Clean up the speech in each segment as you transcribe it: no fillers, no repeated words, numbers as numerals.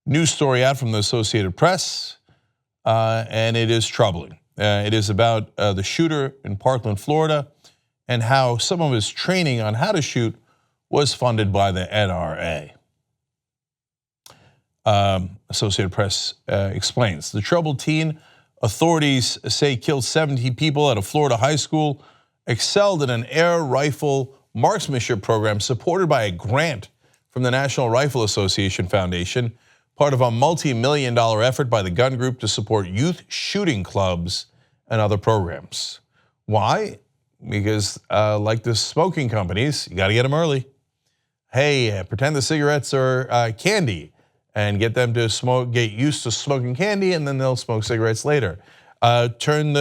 News story out from the Associated Press, and it is troubling. It is about the shooter in Parkland, Florida, and how some of his training on how to shoot was funded by the NRA. Associated Press explains. The troubled teen, authorities say killed 17 people at a Florida high school, excelled in an air rifle marksmanship program supported by a grant from the National Rifle Association Foundation, part of a multi-million-dollar effort by the gun group to support youth shooting clubs and other programs. Why? Because like the smoking companies, you gotta get them early. Hey, pretend the cigarettes are candy and get them to smoke, get used to smoking candy, and then they'll smoke cigarettes later. Turn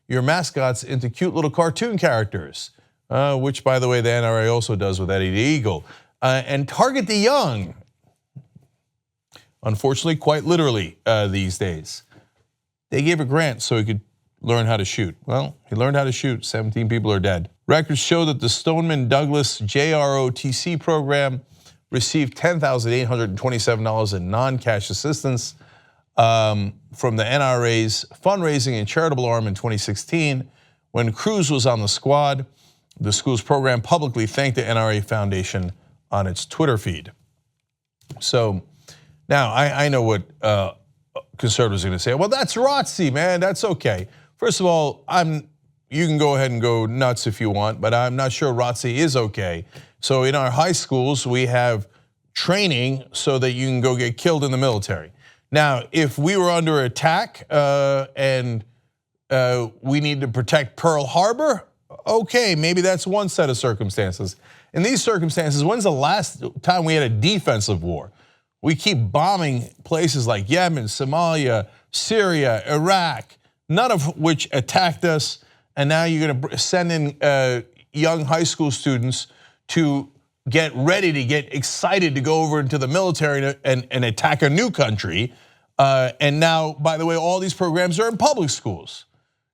your mascots into cute little cartoon characters, which by the way, the NRA also does with Eddie the Eagle. And target the young. Unfortunately, quite literally these days. They gave a grant so he could learn how to shoot. Well, he learned how to shoot, 17 people are dead. Records show that the Stoneman Douglas JROTC program received $10,827 in non-cash assistance from the NRA's fundraising and charitable arm in 2016. When Cruz was on the squad, the school's program publicly thanked the NRA Foundation on its Twitter feed. So now I know what conservatives are gonna say. Well, that's JROTC, man, that's okay. First of all, you can go ahead and go nuts if you want, but I'm not sure JROTC is okay. So in our high schools, we have training so that you can go get killed in the military. Now, if we were under attack and we need to protect Pearl Harbor, okay, maybe that's one set of circumstances. In these circumstances, when's the last time we had a defensive war? We keep bombing places like Yemen, Somalia, Syria, Iraq, none of which attacked us, and now you're gonna send in young high school students to get ready, to get excited to go over into the military and attack a new country. And now, by the way, all these programs are in public schools,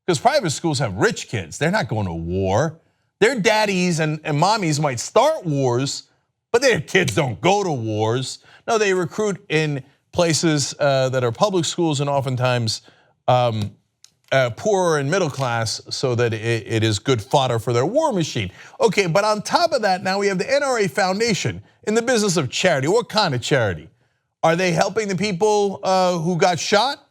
because private schools have rich kids. They're not going to war. Their daddies and mommies might start wars, but their kids don't go to wars. No, they recruit in places that are public schools and oftentimes poorer and middle class, so that it is good fodder for their war machine. Okay, but on top of that, now we have the NRA Foundation in the business of charity. What kind of charity? Are they helping the people who got shot?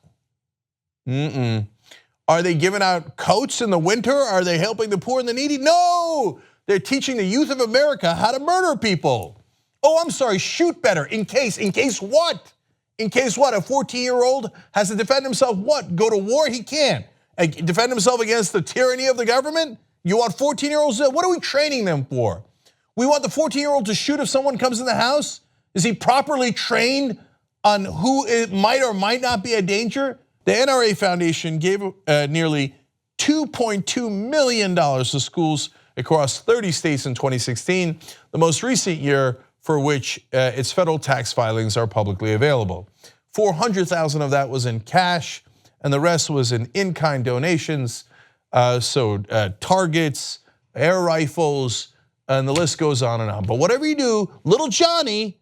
Are they giving out coats in the winter? Are they helping the poor and the needy? No, they're teaching the youth of America how to murder people. Oh, I'm sorry, shoot better, in case what? In case what, a 14-year-old has to defend himself what? Go to war? He can't. Defend himself against the tyranny of the government? You want 14-year-olds, what are we training them for? We want the 14-year-old to shoot if someone comes in the house? Is he properly trained on who it might or might not be a danger? The NRA Foundation gave nearly $2.2 million to schools across 30 states in 2016, the most recent year for which its federal tax filings are publicly available. $400,000 of that was in cash, and the rest was in-kind donations. Targets, air rifles, and the list goes on and on. But whatever you do, little Johnny,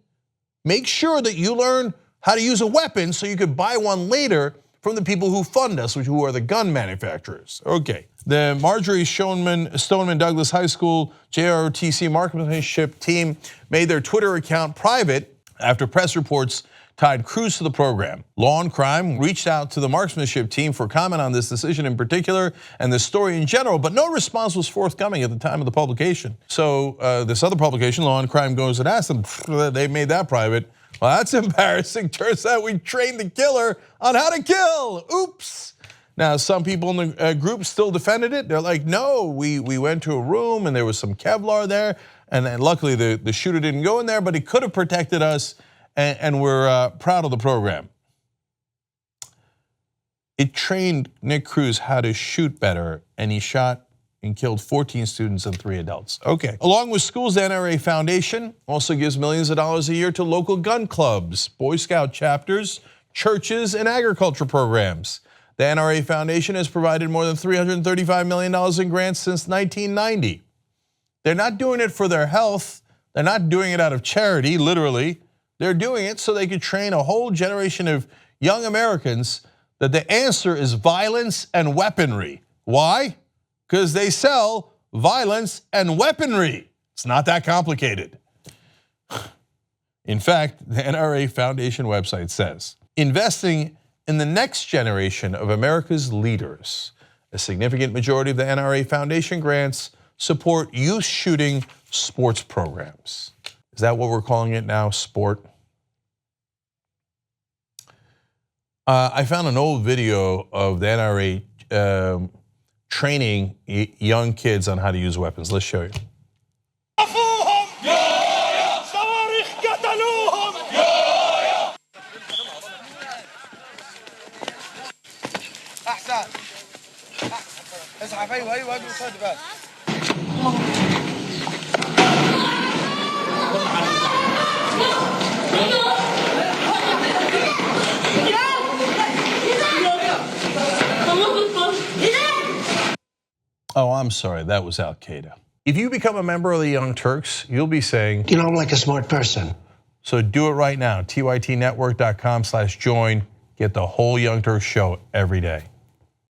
make sure that you learn how to use a weapon so you could buy one later from the people who fund us, who are the gun manufacturers. Okay, the Marjorie Stoneman Douglas High School JROTC Marksmanship team made their Twitter account private after press reports tied Cruz to the program. Law and Crime reached out to the Marksmanship team for comment on this decision in particular and the story in general, but no response was forthcoming at the time of the publication. So this other publication, Law and Crime, goes and asks them, they made that private. Well, that's embarrassing. Turns out we trained the killer on how to kill. Oops. Now, some people in the group still defended it. They're like, no, we went to a room and there was some Kevlar there, and luckily the shooter didn't go in there, but he could have protected us, and we're proud of the program. It trained Nick Cruz how to shoot better, and he shot and killed 14 students and 3 adults. Okay. Along with schools, the NRA Foundation also gives millions of dollars a year to local gun clubs, Boy Scout chapters, churches, and agriculture programs. The NRA Foundation has provided more than $335 million in grants since 1990. They're not doing it for their health. They're not doing it out of charity, literally. They're doing it so they could train a whole generation of young Americans that the answer is violence and weaponry. Why? Because they sell violence and weaponry. It's not that complicated. In fact, the NRA Foundation website says, investing in the next generation of America's leaders. A significant majority of the NRA Foundation grants support youth shooting sports programs. Is that what we're calling it now, sport? I found an old video of the NRA training young kids on how to use weapons. Let's show you. Oh, I'm sorry, that was Al Qaeda. If you become a member of the Young Turks, you'll be saying, you know, I'm like a smart person. So do it right now, tytnetwork.com/join. Get the whole Young Turks show every day.